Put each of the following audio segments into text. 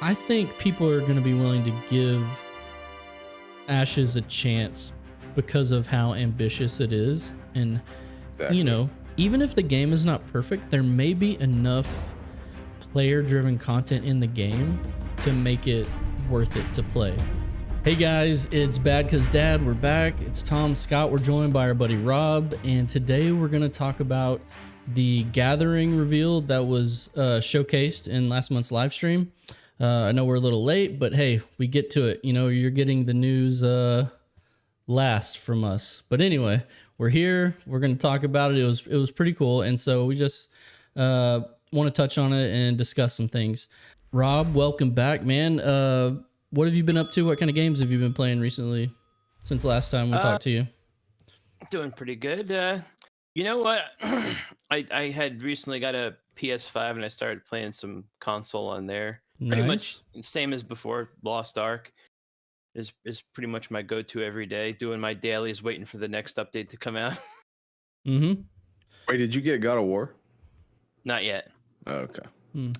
I think people are going to be willing to give Ashes a chance because of how ambitious it is. And, Exactly. even if the game is not perfect, there may be enough player driven content in the game to make it worth it to play. Hey guys, it's BadCuzDad. We're back. It's Tom Scott. We're joined by our buddy Rob, and today we're going to talk about the Gathering reveal that was showcased in last month's live stream. I know we're a little late, but hey, we get to it. You're getting the news last from us. But anyway, we're here. We're going to talk about it. It was pretty cool, and so we just want to touch on it and discuss some things. Rob, welcome back, man. What have you been up to? What kind of games have you been playing recently since last time we talked to you? Doing pretty good. You know what? I had recently got a PS5 and I started playing some console on there. Pretty much same as before. Lost Ark is pretty much my go-to every day. Doing my dailies, waiting for the next update to come out. Mm-hmm. Wait, did you get God of War? Not yet. Oh, okay.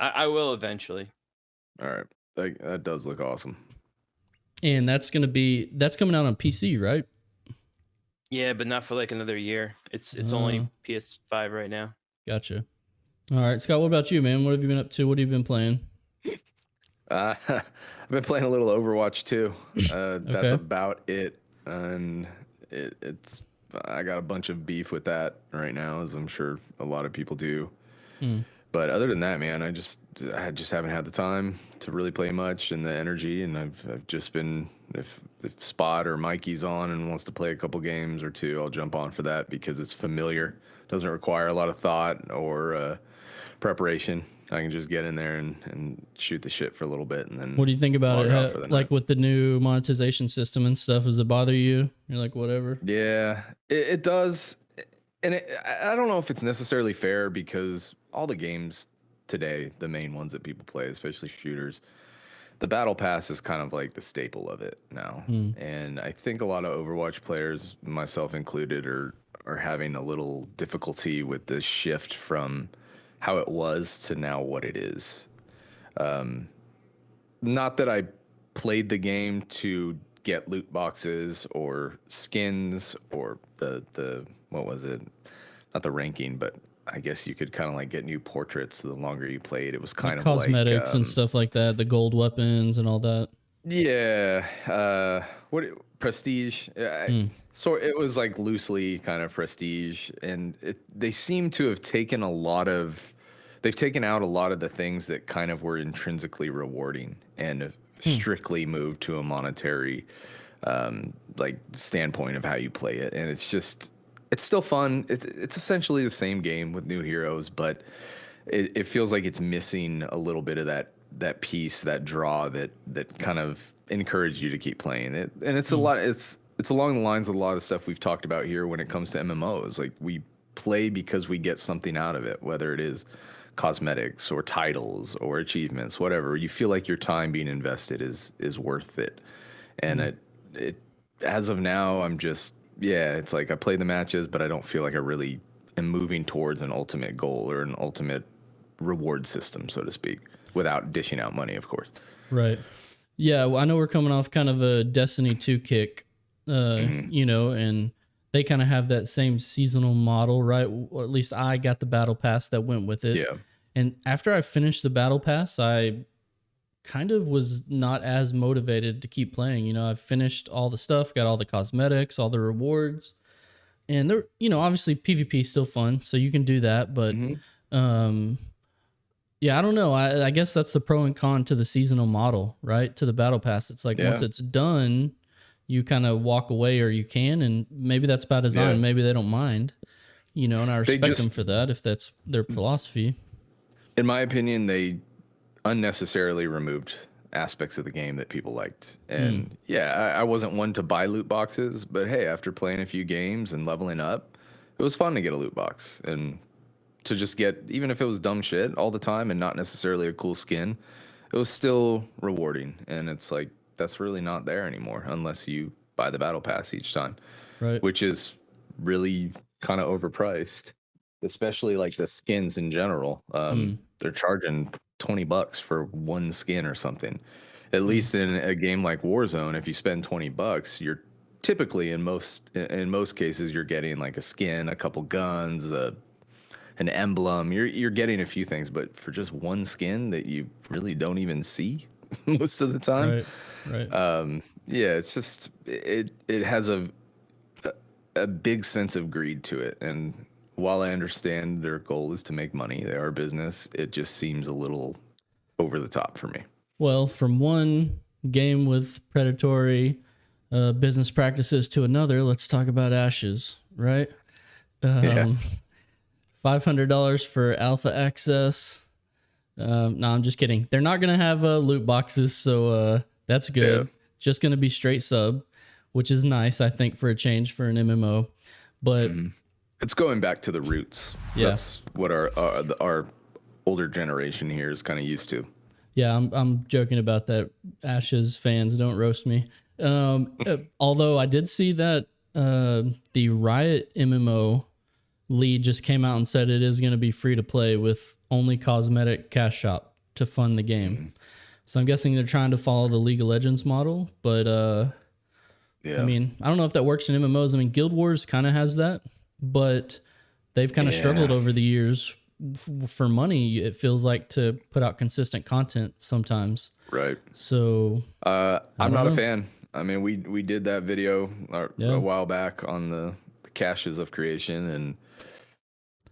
I will eventually. All right. That does look awesome. And that's coming out on PC, right? Yeah, but not for like another year. It's only PS5 right now. Gotcha. All right, Scott, what about you, man? What have you been up to? What have you been playing? I've been playing a little Overwatch too. That's Okay. about it. And I got a bunch of beef with that right now, as I'm sure a lot of people do. But other than that, man, I just haven't had the time to really play much and the energy. And I've just been, if Spot or Mikey's on and wants to play a couple games or two, I'll jump on for that because it's familiar. Doesn't require a lot of thought or preparation. I can just get in there and shoot the shit for a little bit, and then. What do you think about it? Like with the new monetization system and stuff, does it bother you? You're like, whatever. Yeah, it does, and I don't know if it's necessarily fair because all the games today, the main ones that people play, especially shooters, the battle pass is kind of like the staple of it now, and I think a lot of Overwatch players, myself included, are having a little difficulty with this shift from how it was to now what it is. Not that I played the game to get loot boxes or skins or the what was it? Not the ranking, but I guess you could kind of like get new portraits the longer you played. It was kind Like of cosmetics and stuff like that, the gold weapons and all that. Yeah, prestige. So it was like loosely kind of prestige, and they seem to have taken they've taken out a lot of the things that kind of were intrinsically rewarding and strictly moved to a monetary like standpoint of how you play it, and it's still fun. It's essentially the same game with new heroes, but it feels like it's missing a little bit of that piece, that draw that kind of encouraged you to keep playing it. And it's a lot. It's along the lines of a lot of stuff we've talked about here when it comes to MMOs. Like we play because we get something out of it, whether it is cosmetics or titles or achievements, whatever. You feel like your time being invested is worth it. And it as of now, it's like I play the matches, but I don't feel like I really am moving towards an ultimate goal or an ultimate reward system, so to speak, without dishing out money, of course. Right. Yeah, well, I know we're coming off kind of a Destiny 2 kick, and they kind of have that same seasonal model, right? Or at least I got the battle pass that went with it. Yeah. And after I finished the battle pass, I kind of was not as motivated to keep playing. I've finished all the stuff, got all the cosmetics, all the rewards. And they're, obviously PvP is still fun, so you can do that, but yeah, I don't know. I guess that's the pro and con to the seasonal model, right? To the battle pass. It's like once it's done, you kind of walk away, or you can, and maybe that's by design. Yeah. Maybe they don't mind, and I respect them for that if that's their philosophy. In my opinion, they unnecessarily removed aspects of the game that people liked. And I wasn't one to buy loot boxes, but hey, after playing a few games and leveling up, it was fun to get a loot box and to just get, even if it was dumb shit all the time and not necessarily a cool skin, it was still rewarding. And it's like, that's really not there anymore unless you buy the battle pass each time, right? Which is really kind of overpriced, especially like the skins in general. They're charging $20 for one skin or something. At least in a game like Warzone, if you spend $20, you're typically in most cases you're getting like a skin, a couple guns, an emblem. You're getting a few things, but for just one skin that you really don't even see most of the time. Right. Yeah, it's just it has a big sense of greed to it, and while I understand their goal is to make money, they are a business, it just seems a little over the top for me. Well, from one game with predatory business practices to another, let's talk about Ashes, right? Yeah. $500 for alpha access. No, I'm just kidding. They're not going to have loot boxes, so that's good. Yeah. Just going to be straight sub, which is nice, I think, for a change for an MMO. But it's going back to the roots. Yeah. That's what our older generation here is kind of used to. Yeah, I'm joking about that. Ashes fans, don't roast me. Although I did see that the Riot MMO lead just came out and said it is going to be free to play with only cosmetic cash shop to fund the game. So I'm guessing they're trying to follow the League of Legends model, but Yeah. I mean, I don't know if that works in MMOs. I mean, Guild Wars kind of has that, but they've kind of struggled over the years for money. It feels like to put out consistent content sometimes. Right. So I'm not a fan. I mean, we did that video a while back on the caches of creation, and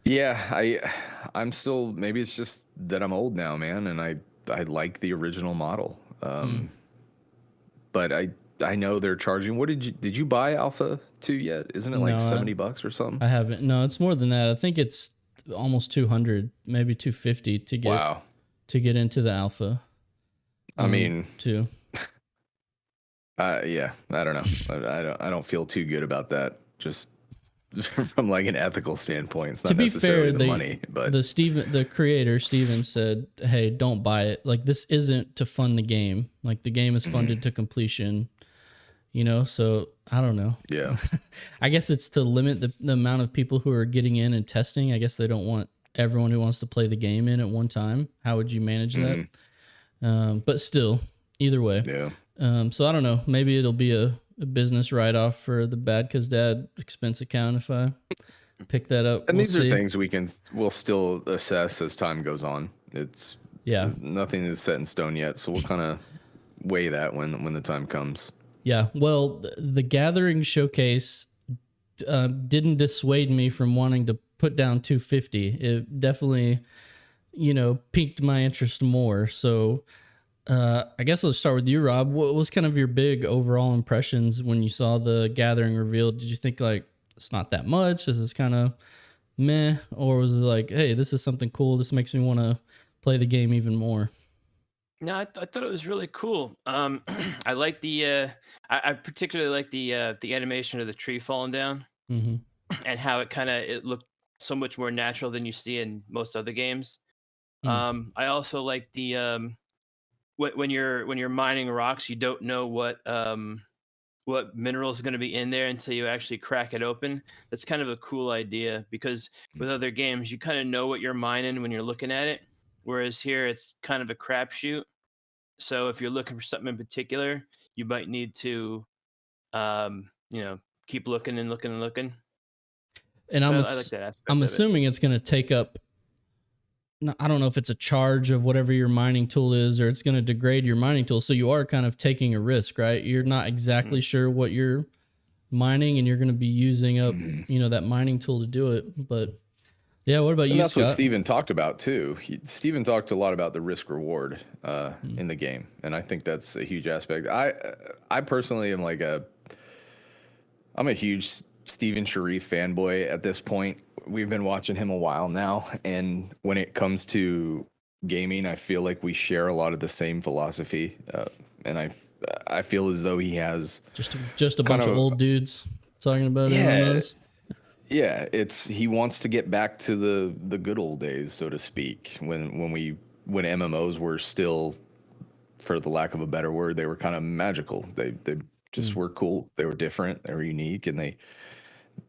yeah, I'm still, maybe it's just that I'm old now, man, and I like the original model. But I know they're charging. What did you buy Alpha 2 yet? Isn't it like $70 or something? I haven't. No, it's more than that. I think it's almost 200, maybe 250 to get into the Alpha. I mean, too. Yeah, I don't know. I don't feel too good about that. Just from like an ethical standpoint, it's not to be necessarily fair, the money, but the creator Steven said, "Hey, don't buy it. Like, this isn't to fund the game. Like, the game is funded to completion." You know, so I don't know. Yeah, I guess it's to limit the amount of people who are getting in and testing. I guess they don't want everyone who wants to play the game in at one time. How would you manage that? But still, either way. Yeah. So I don't know. Maybe it'll be a business write-off for the BadCuzDad expense account if I pick that up. And these are things we'll still assess as time goes on. Nothing is set in stone yet, so we'll kind of weigh that when the time comes. Yeah. Well, the Gathering showcase didn't dissuade me from wanting to put down 250. It definitely, piqued my interest more. So I guess let's start with you, Rob. What was kind of your big overall impressions when you saw the Gathering revealed? Did you think like it's not that much? This is kind of meh, or was it like, hey, this is something cool. This makes me want to play the game even more? No, I thought it was really cool. I like I particularly like the animation of the tree falling down, and how it looked so much more natural than you see in most other games. I also like the when you're mining rocks, you don't know what mineral is going to be in there until you actually crack it open. That's kind of a cool idea, because with other games, you kind of know what you're mining when you're looking at it. Whereas here, it's kind of a crapshoot. So if you're looking for something in particular, you might need to, keep looking and looking and looking. And I like that aspect. I'm assuming it's going to take up, I don't know if it's a charge of whatever your mining tool is, or it's going to degrade your mining tool. So you are kind of taking a risk, right? You're not exactly sure what you're mining, and you're going to be using up, that mining tool to do it. But yeah, what about you, that's Scott? what Steven talked about too. Steven talked a lot about the risk reward in the game, and I think that's a huge aspect. I personally am I'm a huge Steven Sharif fanboy at this point. We've been watching him a while now, and when it comes to gaming, I feel like we share a lot of the same philosophy, and I feel as though he has just a bunch of old dudes talking about MMOs. Yeah, he wants to get back to the good old days, so to speak, when MMOs were still, for the lack of a better word, they were kind of magical. They just were cool. They were different. They were unique, and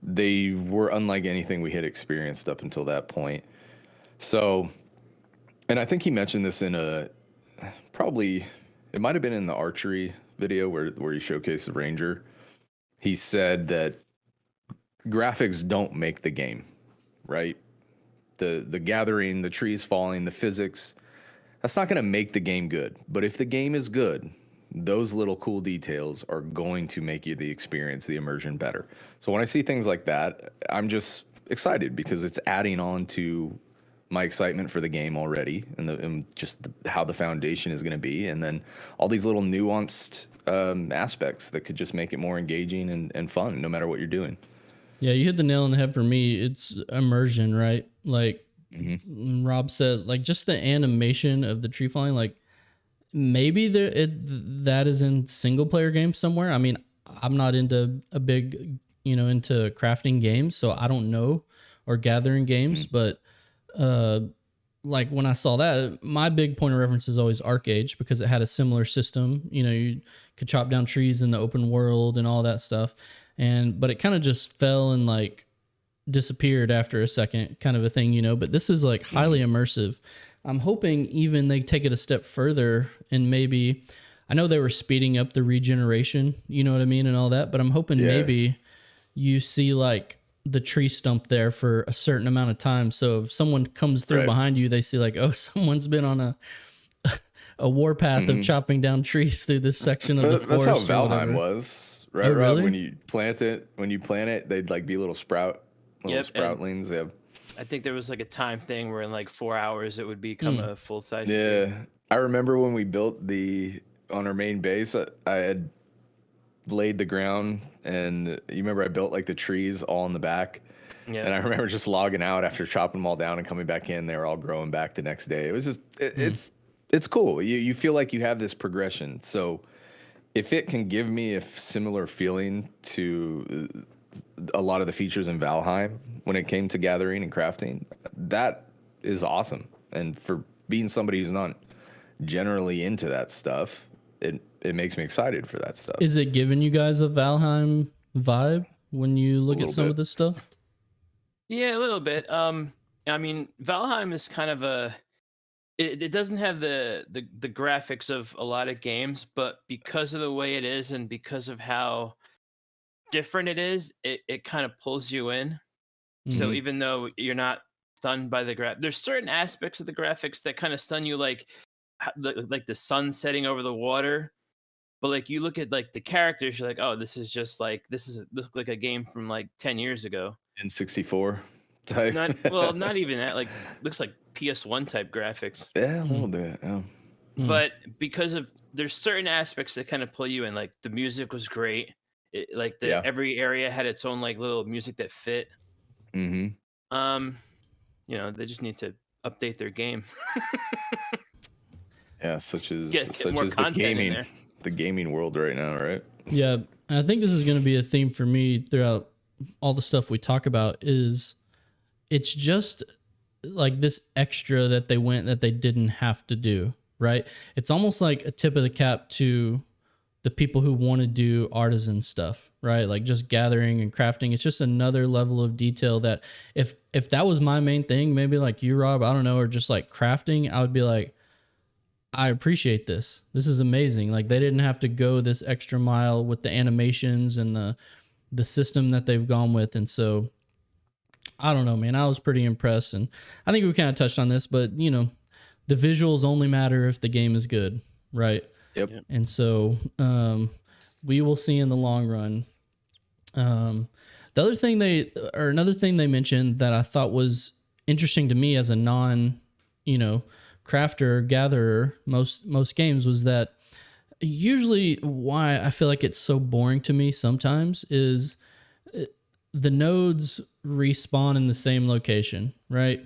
they were unlike anything we had experienced up until that point. So And I think he mentioned this in probably, it might have been in the archery video where he showcased the Ranger. He said that graphics don't make the game, right? The gathering, the trees falling, the physics, that's not going to make the game good. But if the game is good, those little cool details are going to make you the experience, the immersion better. So when I see things like that, I'm just excited because it's adding on to my excitement for the game already, and how the foundation is going to be, and then all these little nuanced aspects that could just make it more engaging and fun, no matter what you're doing. Yeah, you hit the nail on the head for me. It's immersion, right? Like Rob said, like just the animation of the tree falling, like maybe that is in single player games somewhere. I mean, I'm not into a big, into crafting games, so I don't know, or gathering games, but like when I saw that, my big point of reference is always ArcAge because it had a similar system. You could chop down trees in the open world and all that stuff. But it kind of just fell and like disappeared after a second, kind of a thing, but this is like highly immersive. I'm hoping even they take it a step further, and maybe, I know they were speeding up the regeneration, you know what I mean, and all that, but I'm hoping maybe you see like the tree stump there for a certain amount of time. So if someone comes through behind you, they see like, oh, someone's been on a warpath of chopping down trees through this section of the forest. That's how Valheim was, right? Oh, really? Rob? When you plant it, they'd like be little sproutlings. Yeah. I think there was like a time thing where in like 4 hours it would become a full size. Yeah. tree. I remember when we built on our main base, I had laid the ground, and you remember I built like the trees all in the back. Yeah. And I remember just logging out after chopping them all down and coming back in. They were all growing back the next day. It was just, it's cool. You feel like you have this progression. So if it can give me a similar feeling to a lot of the features in Valheim when it came to gathering and crafting, that is awesome. And for being somebody who's not generally into that stuff, it makes me excited for that stuff. Is it giving you guys a Valheim vibe when you look at some of this stuff? Yeah, a little bit. I mean, Valheim is kind of it doesn't have the graphics of a lot of games, but because of the way it is and because of how different it is, it kind of pulls you in. So even though you're not stunned by the there's certain aspects of the graphics that kind of stun you, like the sun setting over the water. But like you look at like the characters, you're like, oh, this looks like a game from like 10 years ago. N64 type. Not even that. Like looks like PS1 type graphics. Yeah, a little bit. Yeah. But because of there's certain aspects that kind of pull you in. Like the music was great. Every area had its own like little music that fit. They just need to update their game. Yeah, such as the gaming world right now, right? Yeah, and I think this is going to be a theme for me throughout all the stuff we talk about. Is it's just like this extra that they didn't have to do, right? It's almost like a tip of the cap to the people who want to do artisan stuff, right? Like just gathering and crafting. It's just another level of detail that if that was my main thing, maybe like you, Rob, I don't know, or just like crafting, I would be like, I appreciate this. This is amazing. Like they didn't have to go this extra mile with the animations and the system that they've gone with. And so I don't know, man, I was pretty impressed. And I think we kind of touched on this, but the visuals only matter if the game is good, right? Yep. And so we will see in the long run. Another thing they mentioned that I thought was interesting to me as a non, crafter, gatherer, most games, was that usually why I feel like it's so boring to me sometimes is the nodes respawn in the same location, right?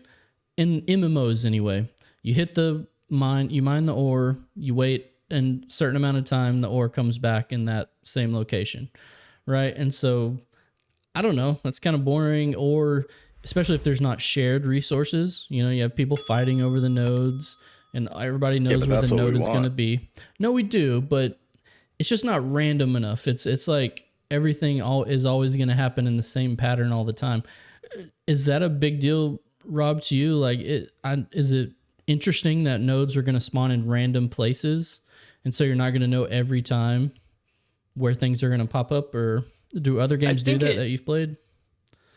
In MMOs anyway. You hit the mine, you mine the ore, you wait a certain amount of time, the ore comes back in that same location, right? And so I don't know, that's kind of boring, or especially if there's not shared resources. You have people fighting over the nodes and everybody knows where the node is going to be. No, we do, but it's just not random enough. It's like everything is always going to happen in the same pattern all the time. Is that a big deal, Rob, to you? Like, is it interesting that nodes are going to spawn in random places. And so you're not going to know every time where things are going to pop up? Or do other games do that you've played?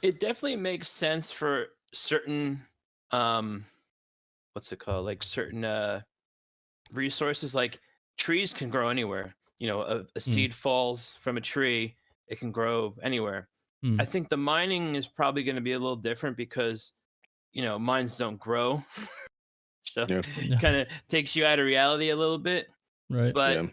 It definitely makes sense for certain, what's it called? Like certain resources, like trees can grow anywhere. You know, a seed falls from a tree, it can grow anywhere. I think the mining is probably going to be a little different because, you know, mines don't grow. So kind of takes you out of reality a little bit. Right. But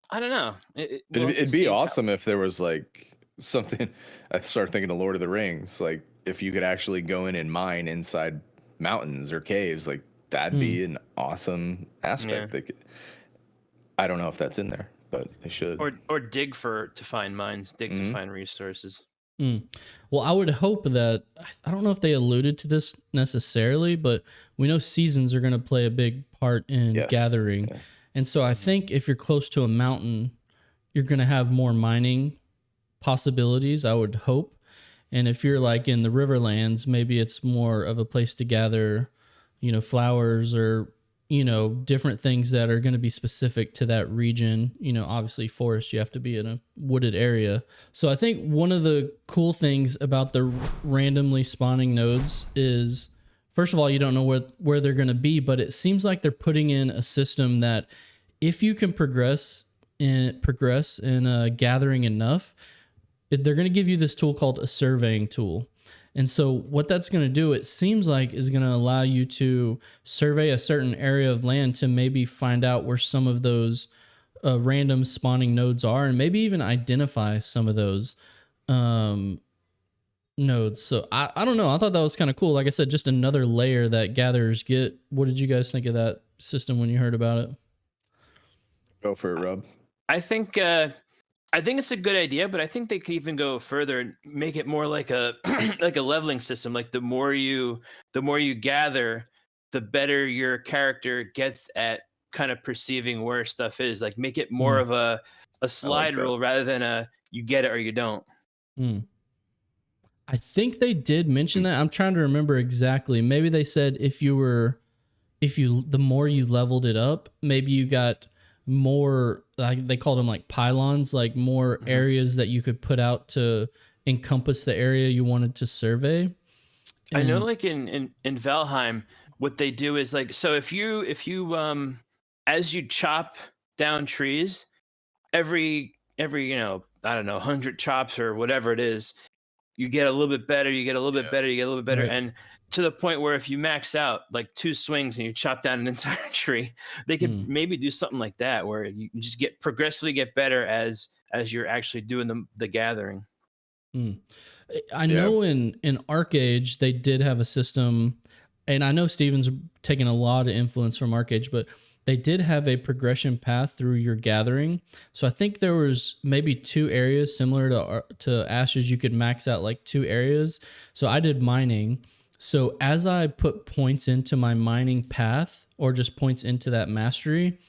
I don't know. It'd be awesome if there was like something. I started thinking of Lord of the Rings. Like if you could actually go in and mine inside mountains or caves, like that'd be an awesome aspect. Yeah. I don't know if that's in there, but they should. Or dig to find mines, to find resources. Well, I would hope that, I don't know if they alluded to this necessarily, but we know seasons are going to play a big part in gathering. Yeah. And so I think if you're close to a mountain, you're going to have more mining possibilities, I would hope. And if you're like in the Riverlands, maybe it's more of a place to gather, you know, flowers or, you know, different things that are going to be specific to that region. You know, obviously forest, you have to be in a wooded area. So I think one of the cool things about the randomly spawning nodes is, first of all, you don't know where they're going to be, but it seems like they're putting in a system that if you can progress in gathering enough, they're going to give you this tool called a surveying tool. And so what that's going to do, it seems like, is going to allow you to survey a certain area of land to maybe find out where some of those random spawning nodes are, and maybe even identify some of those nodes. So I don't know. I thought that was kind of cool. Like I said, just another layer that gatherers get. What did you guys think of that system when you heard about it? Go for it, Rob. I think it's a good idea, but I think they could even go further and make it more like a like a leveling system. Like the more you gather, the better your character gets at kind of perceiving where stuff is. Like make it more of a slide rule rather than a you get it or you don't. I think they did mention that. I'm trying to remember exactly. Maybe they said the more you leveled it up, maybe you got more, like they called them like pylons, like more areas that you could put out to encompass the area you wanted to survey. And I know, like in Valheim, what they do is like, so if you as you chop down trees, every you know, I don't know, 100 chops or whatever it is, you get a little bit better, you get a little bit better, you get a little bit better. Right. And to the point where if you max out like 2 swings and you chop down an entire tree, they could maybe do something like that where you just progressively get better as you're actually doing the gathering. I know in ArcAge, they did have a system, and I know Steven's taken a lot of influence from ArcAge, but they did have a progression path through your gathering. So I think there was maybe 2 areas similar to Ashes. You could max out like 2 areas. So I did mining. So as I put points into my mining path or just points into that mastery,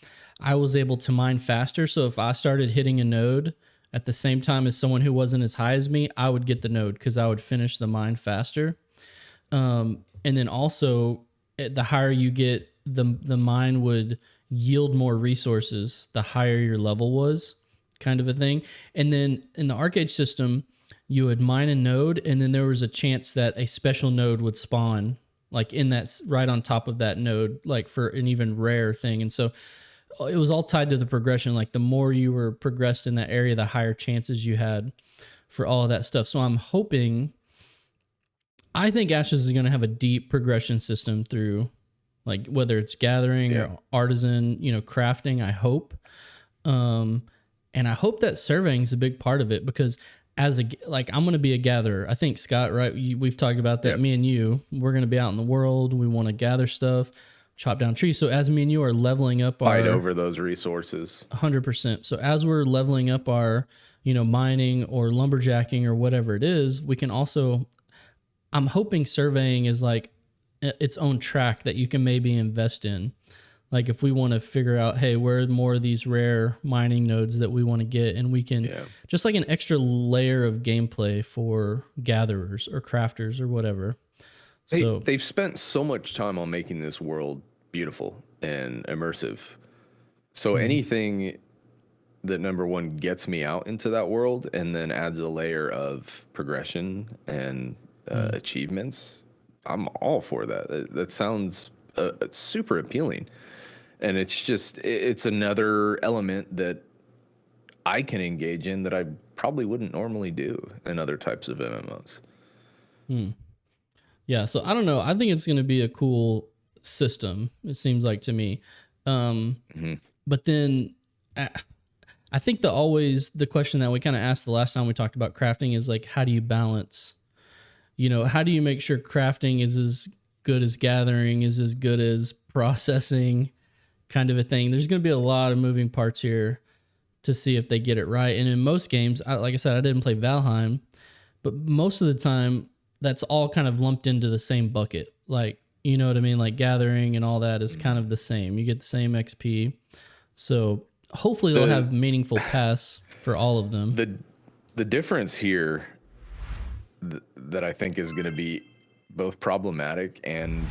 I was able to mine faster. So if I started hitting a node at the same time as someone who wasn't as high as me, I would get the node because I would finish the mine faster. And then also, the higher you get, the mine would yield more resources the higher your level was, kind of a thing. And then in the ArcAge system, you would mine a node, and then there was a chance that a special node would spawn, like in that right on top of that node, like for an even rare thing. And so it was all tied to the progression. Like the more you were progressed in that area, the higher chances you had for all of that stuff. So I think Ashes is going to have a deep progression system through, like whether it's gathering or artisan, you know, crafting, I hope. And I hope that surveying is a big part of it, because I'm going to be a gatherer. I think, Scott, right? We've talked about that. Yep. Me and you, we're going to be out in the world. We want to gather stuff, chop down trees. So as me and you are leveling up fight over those resources, 100%. So as we're leveling up our, you know, mining or lumberjacking or whatever it is, we can also, I'm hoping surveying is like its own track that you can maybe invest in. Like if we want to figure out, hey, where are more of these rare mining nodes that we want to get, and we can just like an extra layer of gameplay for gatherers or crafters or whatever. They've spent so much time on making this world beautiful and immersive. So anything that, number one, gets me out into that world and then adds a layer of progression and achievements, I'm all for that. That sounds super appealing. And it's another element that I can engage in that I probably wouldn't normally do in other types of MMOs. Yeah, so I don't know. I think it's going to be a cool system, it seems like to me. But then I think the question that we kind of asked the last time we talked about crafting is like, how do you balance? How do you make sure crafting is as good as gathering, is as good as processing, kind of a thing? There's going to be a lot of moving parts here to see if they get it right. And in most games, like I said, I didn't play Valheim, but most of the time, that's all kind of lumped into the same bucket. Like, you know what I mean? Like gathering and all that is kind of the same. You get the same XP. So hopefully they'll have meaningful paths for all of them. The difference here that I think is going to be both problematic and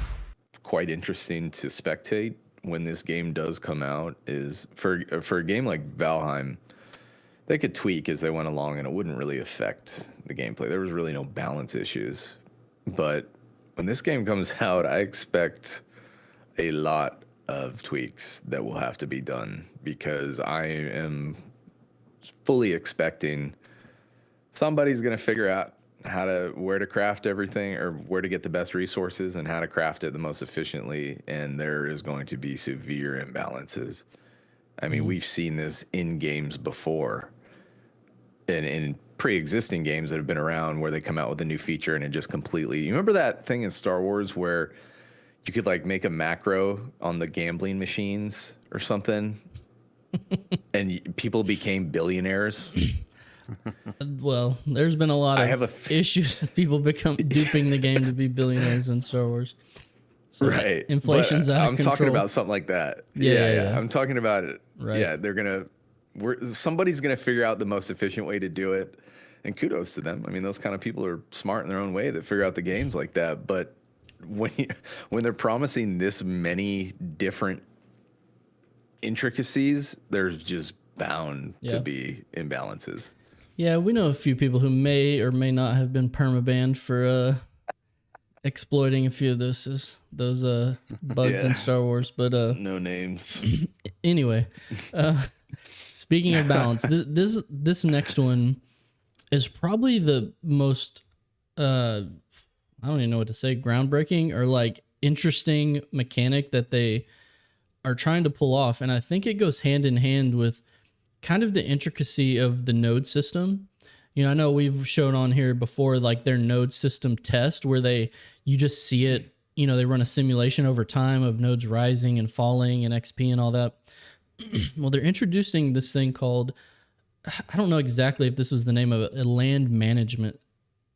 quite interesting to spectate when this game does come out is for a game like Valheim, they could tweak as they went along and it wouldn't really affect the gameplay. There was really no balance issues. But when this game comes out, I expect a lot of tweaks that will have to be done because I am fully expecting somebody's going to figure out where to craft everything or where to get the best resources and how to craft it the most efficiently. And there is going to be severe imbalances. I mean, we've seen this in games before and in pre-existing games that have been around where they come out with a new feature and it just completely, you remember that thing in Star Wars where you could like make a macro on the gambling machines or something and people became billionaires? Well, there's been a lot of issues with people duping the game to be billionaires in Star Wars. So right. Inflation's out of control. I'm talking about something like that. Yeah. I'm talking about it. Right. Yeah, somebody's going to figure out the most efficient way to do it. And kudos to them. I mean, those kind of people are smart in their own way that figure out the games like that. But when they're promising this many different intricacies, there's just bound to be imbalances. Yeah, we know a few people who may or may not have been permabanned for exploiting a few of those bugs in Star Wars, but no names. Anyway, speaking of balance, this next one is probably the most I don't even know what to say, groundbreaking or like interesting mechanic that they are trying to pull off, and I think it goes hand in hand with kind of the intricacy of the node system. I know we've shown on here before, like their node system test where you just see it, they run a simulation over time of nodes rising and falling and XP and all that. Well, they're introducing this thing called, I don't know exactly if this was the name of it, a land management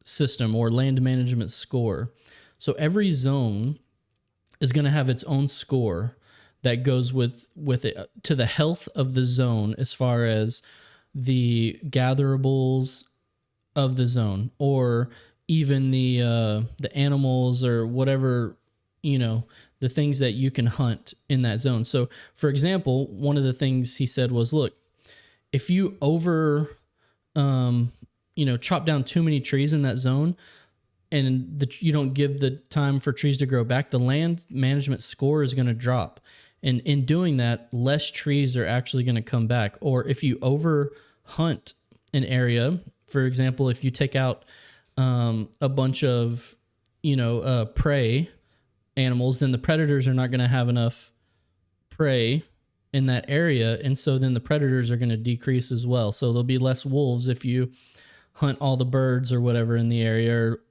system or land management score. So every zone is going to have its own score that goes with it to the health of the zone as far as the gatherables of the zone or even the animals or whatever, the things that you can hunt in that zone. So for example, one of the things he said was, look, if you chop down too many trees in that zone and you don't give the time for trees to grow back, the land management score is going to drop. And in doing that, less trees are actually going to come back. Or if you over hunt an area, for example, if you take out a bunch of, prey animals, then the predators are not going to have enough prey in that area. And so then the predators are going to decrease as well. So there'll be less wolves if you hunt all the birds or whatever in the area or,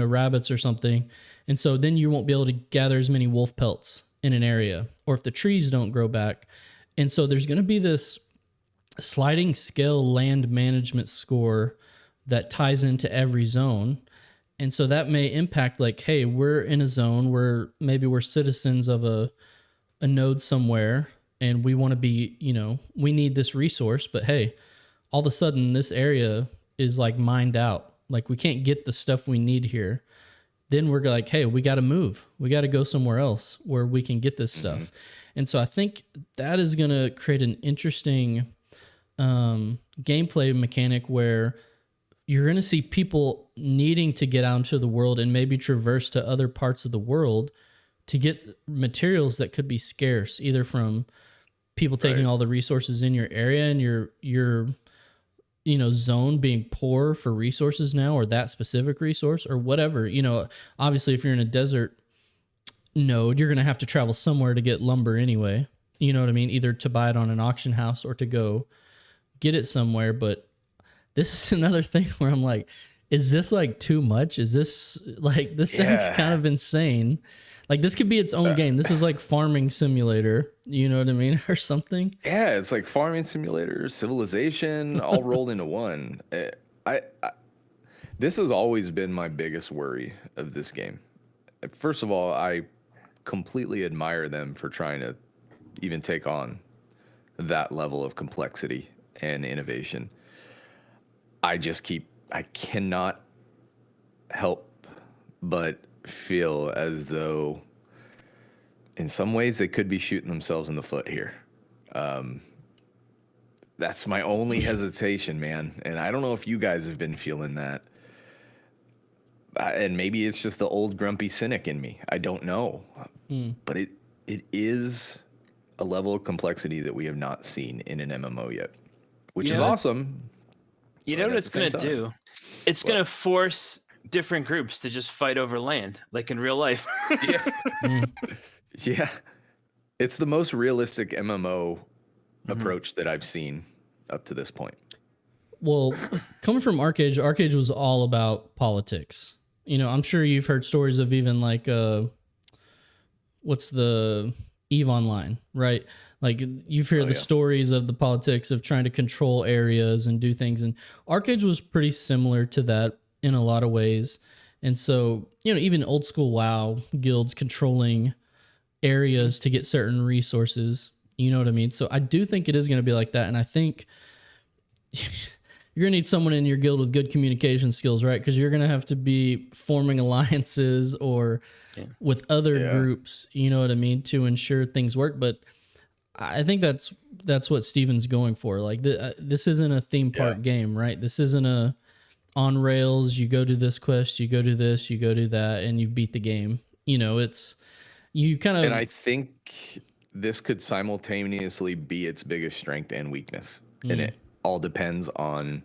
rabbits or something. And so then you won't be able to gather as many wolf pelts in an area, or if the trees don't grow back. And so there's going to be this sliding scale land management score that ties into every zone. And so that may impact like, hey, we're in a zone where maybe we're citizens of a node somewhere and we want to be, we need this resource, but hey, all of a sudden this area is like mined out. Like we can't get the stuff we need here. then we're like, hey, we got to move. We got to go somewhere else where we can get this stuff. And so I think that is going to create an interesting gameplay mechanic where you're going to see people needing to get out into the world and maybe traverse to other parts of the world to get materials that could be scarce, either from people taking all the resources in your area and your zone being poor for resources now, or that specific resource or whatever. Obviously if you're in a desert node, you're going to have to travel somewhere to get lumber anyway. You know what I mean? Either to buy it on an auction house or to go get it somewhere. But this is another thing where I'm like, is this like too much? Is this like, this sounds kind of insane. Like this could be its own game. This is like farming simulator, you know what I mean? Or something. Yeah, it's like farming simulator, civilization, all rolled into one. This has always been my biggest worry of this game. First of all, I completely admire them for trying to even take on that level of complexity and innovation. I cannot help but feel as though in some ways they could be shooting themselves in the foot here. That's my only hesitation, man. And I don't know if you guys have been feeling that. And maybe it's just the old grumpy cynic in me. I don't know. But it is a level of complexity that we have not seen in an MMO yet, which is awesome. You know what it's going to do? It's going to force different groups to just fight over land, like in real life. Yeah. It's the most realistic MMO approach that I've seen up to this point. Well, coming from Arcade was all about politics. I'm sure you've heard stories of even like, what's the EVE Online, right? Like you've heard the stories of the politics of trying to control areas and do things. And Arcade was pretty similar to that in a lot of ways. And so, even old school WoW guilds controlling areas to get certain resources, you know what I mean? So I do think it is going to be like that. And I think you're going to need someone in your guild with good communication skills, right? Because you're going to have to be forming alliances or with other groups, you know what I mean, to ensure things work. But I think that's what Steven's going for. Like this isn't a theme park game, right? This isn't a on rails. You go do this quest, you go do this, you go do that, and you've beat the game. It's you kind of. And I think this could simultaneously be its biggest strength and weakness, and it all depends on.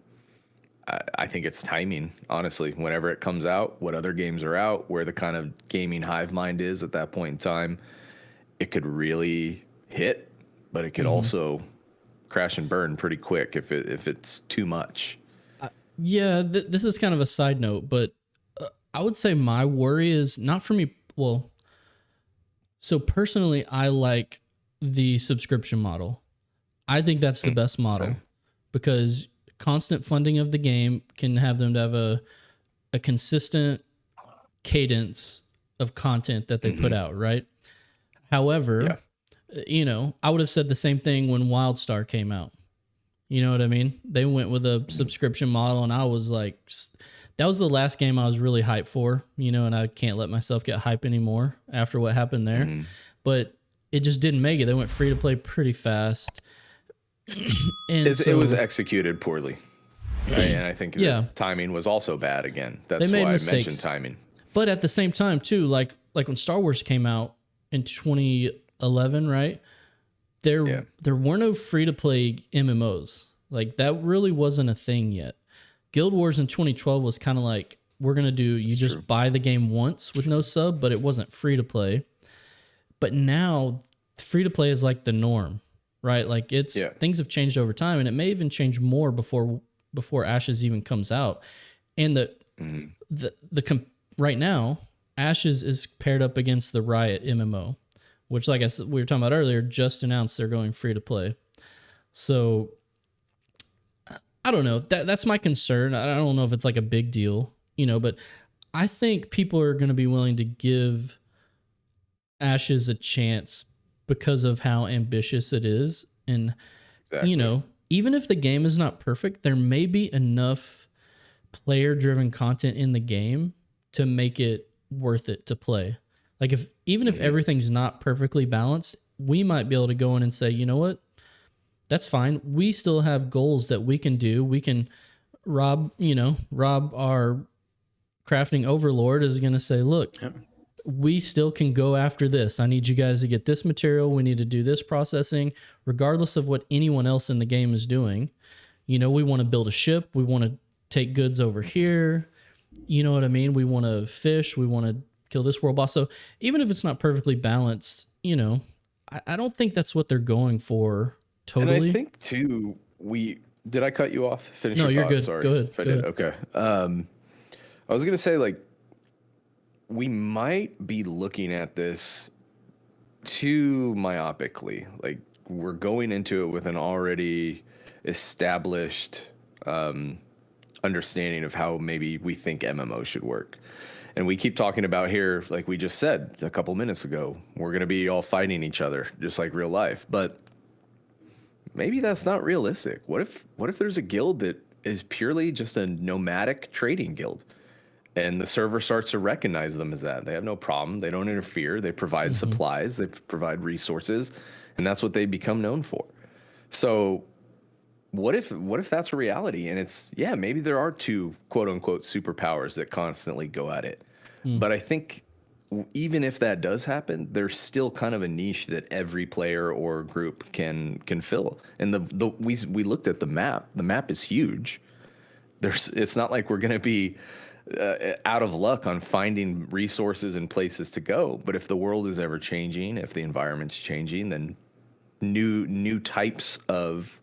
I think it's timing, honestly. Whenever it comes out, what other games are out, where the kind of gaming hive mind is at that point in time, it could really hit, but it could also crash and burn pretty quick if it's too much. This is kind of a side note, but I would say my worry is not for me. Well, so personally, I like the subscription model. I think that's the best model because constant funding of the game can have them to have a consistent cadence of content that they put out, right? However, I would have said the same thing when WildStar came out. You know what I mean? They went with a subscription model, and I was like, that was the last game I was really hyped for, and I can't let myself get hype anymore after what happened there. But it just didn't make it. They went free to play pretty fast. And it was executed poorly. Right? And I think the timing was also bad again. That's why I mentioned timing. But at the same time, too, like when Star Wars came out in 2011, right? There were no free-to-play MMOs. Like, that really wasn't a thing yet. Guild Wars in 2012 was kind of like, we're going to do, you just buy the game once with no sub, but it wasn't free-to-play. But now, free-to-play is like the norm, right? Like, things have changed over time, and it may even change more before Ashes even comes out. And right now, Ashes is paired up against the Riot MMO, which, like we were talking about earlier, just announced they're going free to play. So I don't know. That's my concern. I don't know if it's like a big deal, but I think people are going to be willing to give Ashes a chance because of how ambitious it is. And, even if the game is not perfect, there may be enough player-driven content in the game to make it worth it to play. Like even if everything's not perfectly balanced, we might be able to go in and say, you know what? That's fine. We still have goals that we can do. We can Rob our crafting overlord is going to say, look, we still can go after this. I need you guys to get this material. We need to do this processing, regardless of what anyone else in the game is doing. We want to build a ship. We want to take goods over here. You know what I mean? We want to fish. We want to kill this world boss. So even if it's not perfectly balanced, I don't think that's what they're going for totally. And I think too, did I cut you off? Finish no, your you're thought? good. Sorry. Go ahead. If I did. Okay. I was going to say, like, we might be looking at this too myopically. Like, we're going into it with an already established understanding of how maybe we think MMO should work. And we keep talking about here, like we just said a couple minutes ago, we're going to be all fighting each other, just like real life. But maybe that's not realistic. What if there's a guild that is purely just a nomadic trading guild? And the server starts to recognize them as that. They have no problem. They don't interfere. They provide supplies. They provide resources. And that's what they become known for. So what if that's a reality? And it's, maybe there are two quote unquote superpowers that constantly go at it. But I think even if that does happen, there's still kind of a niche that every player or group can fill. And we looked at the map. The map is huge. It's not like we're going to be out of luck on finding resources and places to go. But if the world is ever changing, if the environment's changing, then new types of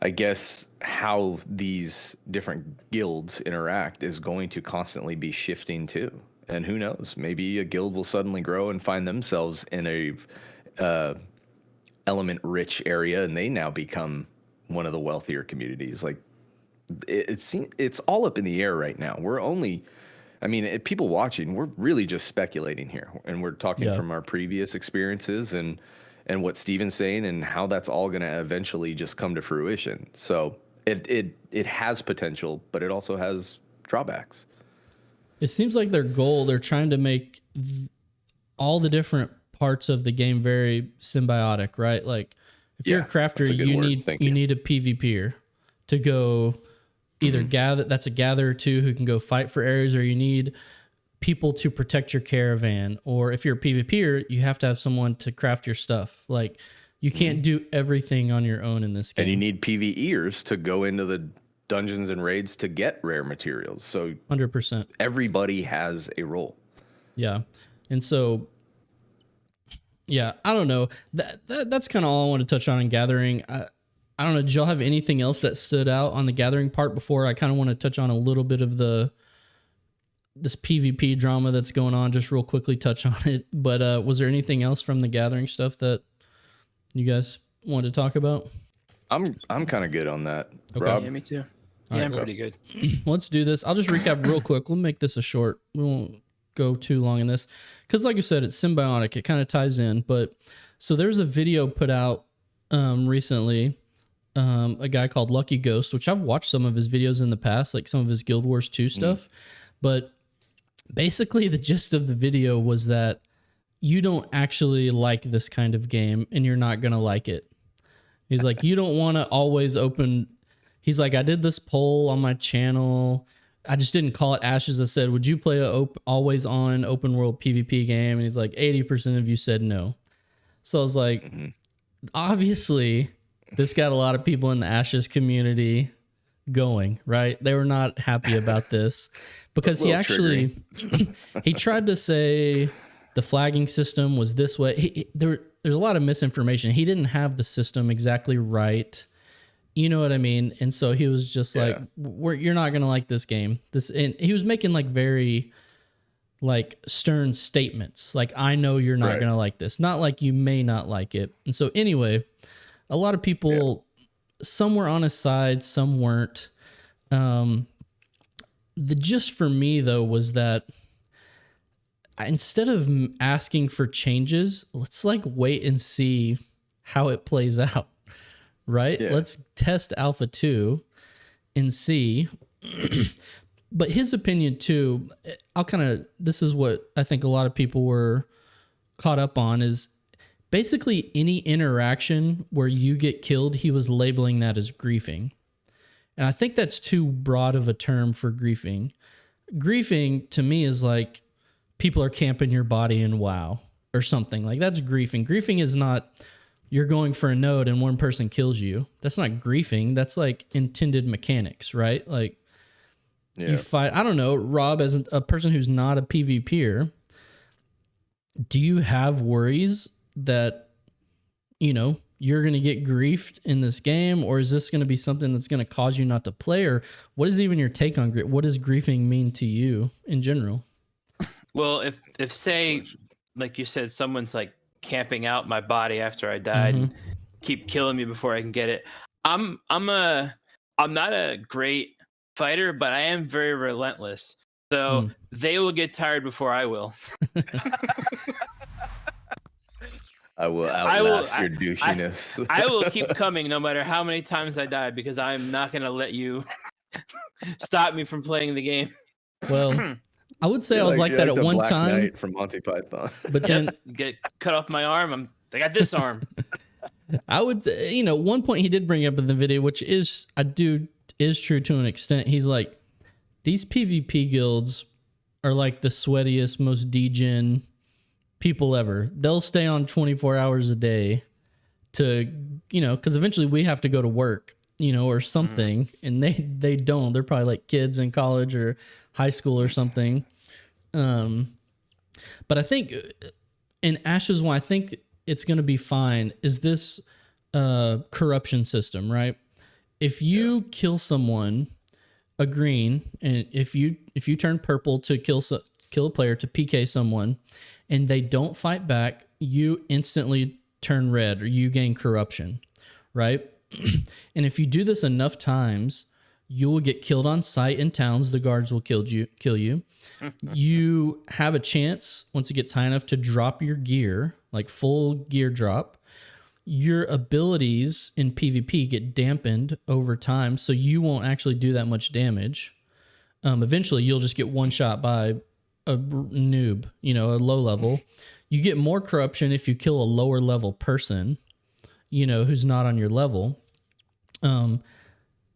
I guess how these different guilds interact is going to constantly be shifting too. And who knows, maybe a guild will suddenly grow and find themselves in a element rich area, and they now become one of the wealthier communities. Like it's all up in the air right now. People watching, we're really just speculating here, and we're talking from our previous experiences and what Steven's saying and how that's all going to eventually just come to fruition. So it has potential, but it also has drawbacks. It seems like they're trying to make all the different parts of the game very symbiotic, right? Like if you're a crafter, you need a PvPer to go either gather. That's a gatherer too who can go fight for areas, or you need people to protect your caravan. Or if you're a PvPer, you have to have someone to craft your stuff. Like you can't do everything on your own in this game. And you need PvEers to go into the dungeons and raids to get rare materials. So 100%. Everybody has a role. Yeah. And so, I don't know. That's kind of all I want to touch on in gathering. I don't know. Did y'all have anything else that stood out on the gathering part before? I kind of want to touch on a little bit of this PvP drama that's going on, just real quickly touch on it. But was there anything else from the gathering stuff that you guys wanted to talk about? I'm kind of good on that. Okay. Rob? Yeah, me too. All I'm pretty good. Let's do this. I'll just recap real quick. We'll make this a short. We won't go too long in this because, like you said, it's symbiotic. It kind of ties in. But so there's a video put out recently. A guy called Lucky Ghost, which I've watched some of his videos in the past, like some of his Guild Wars 2 stuff. But basically, the gist of the video was that you don't actually like this kind of game, and you're not gonna like it. He's like, you don't want to always open. He's like, I did this poll on my channel. I just didn't call it Ashes. I said, would you play a always on open world PvP game? And he's like, 80% of you said no. So I was like, obviously, this got a lot of people in the Ashes community going, right? They were not happy about this because he actually, he tried to say the flagging system was this way. There's a lot of misinformation. He didn't have the system exactly right. You know what I mean? And so he was just like, you're not going to like this game. And he was making like very like stern statements. Like, I know you're not going to like this. Not like you may not like it. And so anyway, a lot of people, some were on his side, some weren't. The gist for me though was that instead of asking for changes, let's like wait and see how it plays out. Right? Yeah. Let's test Alpha 2 and see. but his opinion too, this is what I think a lot of people were caught up on, is basically any interaction where you get killed, he was labeling that as griefing. And I think that's too broad of a term for griefing. Griefing to me is like people are camping your body in WoW or something. Like that's griefing. Griefing is not you're going for a node and one person kills you. That's not griefing. That's like intended mechanics, right? Like you fight. I don't know, Rob, as a person who's not a PvPer, do you have worries that, you know, you're going to get griefed in this game, or is this going to be something that's going to cause you not to play? Or what is even your take on grief? What does griefing mean to you in general? Well, if say, like you said, someone's like camping out my body after I died and keep killing me before I can get it. I'm not a great fighter, but I am very relentless. So they will get tired before I will. I will outlast your douchiness. I will keep coming no matter how many times I die, because I'm not going to let you stop me from playing the game. Well, I would say I was like that at one Black time. Knight from Monty Python. But then get cut off my arm. I got this arm. I would, you know, one point he did bring up in the video, which is true to an extent. He's like, these PvP guilds are like the sweatiest, most degen people ever. They'll stay on 24 hours a day to, you know, because eventually we have to go to work, you know, or something, and they don't. They're probably like kids in college or high school or something. But I think in Ashes one, I think it's going to be fine. Is this corruption system, right? If you kill someone, a green, and if you turn purple to kill a player, to PK someone, and they don't fight back, you instantly turn red, or you gain corruption, right? And if you do this enough times, you will get killed on sight in towns. The guards will kill you. You have a chance, once it gets high enough, to drop your gear, like full gear drop. Your abilities in PvP get dampened over time, so you won't actually do that much damage. Eventually, you'll just get one shot by a noob, you know, a low level. You get more corruption if you kill a lower level person, you know, who's not on your level. I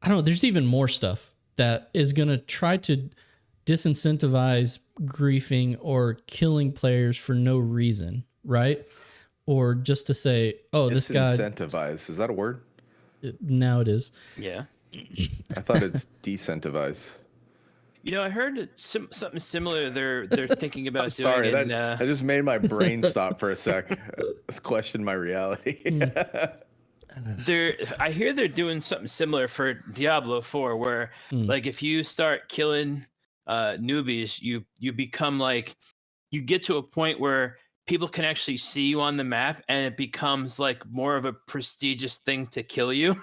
don't know. There's even more stuff that is going to try to disincentivize griefing or killing players for no reason, right? Or just to say, oh, this guy... Disincentivize. Is that a word? Now it is. Yeah. I thought it's decentivize. You know, I heard something similar. They're thinking about sorry, doing. That just made my brain stop for a sec. Let's question my reality. I hear they're doing something similar for Diablo 4, where like if you start killing newbies, you become like, you get to a point where people can actually see you on the map, and it becomes like more of a prestigious thing to kill you.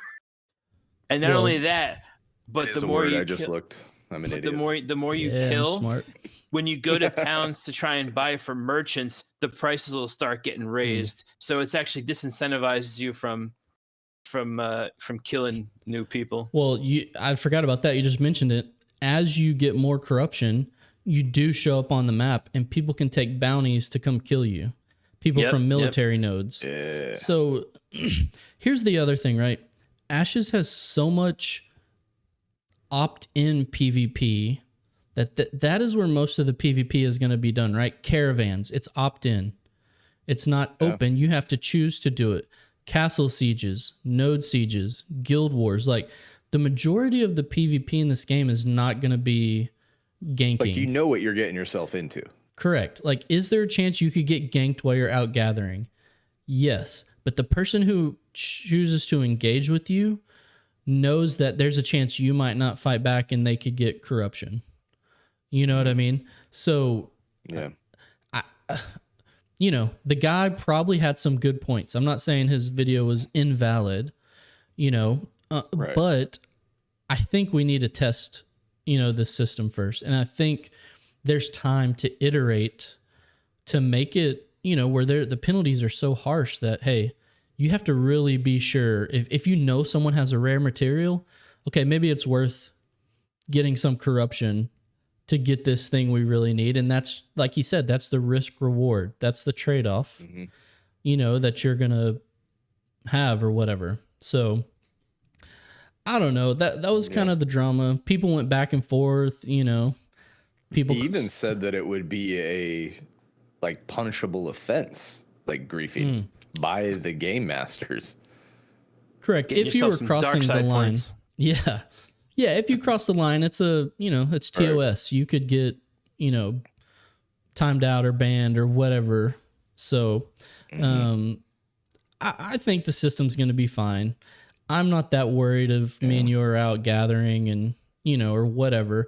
And not only that, but the more you looked. I'm an idiot. The more you kill, smart. When you go to towns to try and buy from merchants, the prices will start getting raised. So it's actually disincentivizes you from killing new people. Well, I forgot about that. You just mentioned it. As you get more corruption, you do show up on the map, and people can take bounties to come kill you. People from military nodes. Yeah. So here's the other thing, right? Ashes has so much opt-in PvP that is where most of the PvP is going to be done, right? Caravans, it's opt-in. It's not open. You have to choose to do it. Castle sieges, node sieges, guild wars. Like, the majority of the PvP in this game is not going to be ganking. Like, you know what you're getting yourself into. Correct. Like, is there a chance you could get ganked while you're out gathering? Yes. But the person who chooses to engage with you knows that there's a chance you might not fight back and they could get corruption. You know what I mean? So, yeah. You know, the guy probably had some good points. I'm not saying his video was invalid, you know, right. But I think we need to test, you know, this system first. And I think there's time to iterate to make it, you know, where the penalties are so harsh that, hey, you have to really be sure. If you know someone has a rare material, okay, maybe it's worth getting some corruption to get this thing we really need. And that's, like he said, that's the risk reward. That's the trade-off, you know, that you're going to have or whatever. So I don't know. That was kind of the drama. People went back and forth, you know. People he even said that it would be a like punishable offense, like griefing by the game masters. Correct. Get if you were yourself some crossing dark the side line. points. Yeah. Yeah, if you cross the line, it's a, you know, it's TOS. You could get, you know, timed out or banned or whatever. So I think the system's going to be fine. I'm not that worried if me and you are out gathering and, you know, or whatever.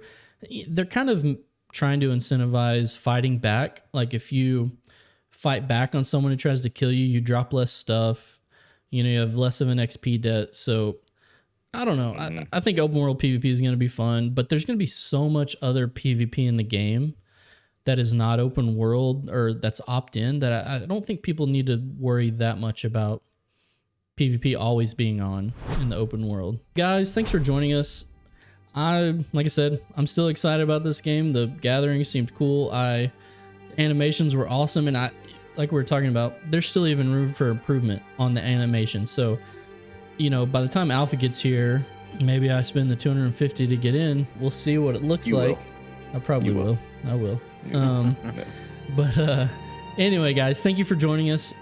They're kind of trying to incentivize fighting back. Like if you fight back on someone who tries to kill you, you drop less stuff. You know, you have less of an XP debt. So I don't know. I think open world PvP is going to be fun, but there's going to be so much other PvP in the game that is not open world or that's opt-in that I don't think people need to worry that much about PvP always being on in the open world. Guys, thanks for joining us. Like I said, I'm still excited about this game. The gathering seemed cool. Animations were awesome, and like we were talking about, there's still even room for improvement on the animation. So, you know, by the time Alpha gets here, maybe I spend the $250 to get in. We'll see what it looks like. I probably will. I will. But anyway, guys, thank you for joining us.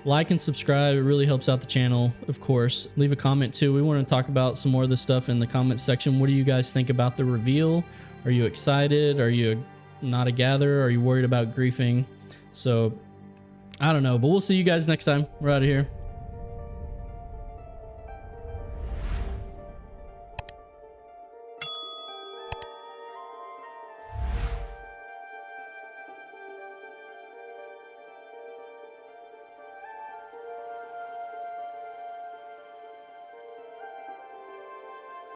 Like and subscribe. It really helps out the channel, of course. Leave a comment too. We want to talk about some more of this stuff in the comment section. What do you guys think about the reveal? Are you excited? Are you not a gatherer? Are you worried about griefing? So I don't know, but we'll see you guys next time. We're out of here.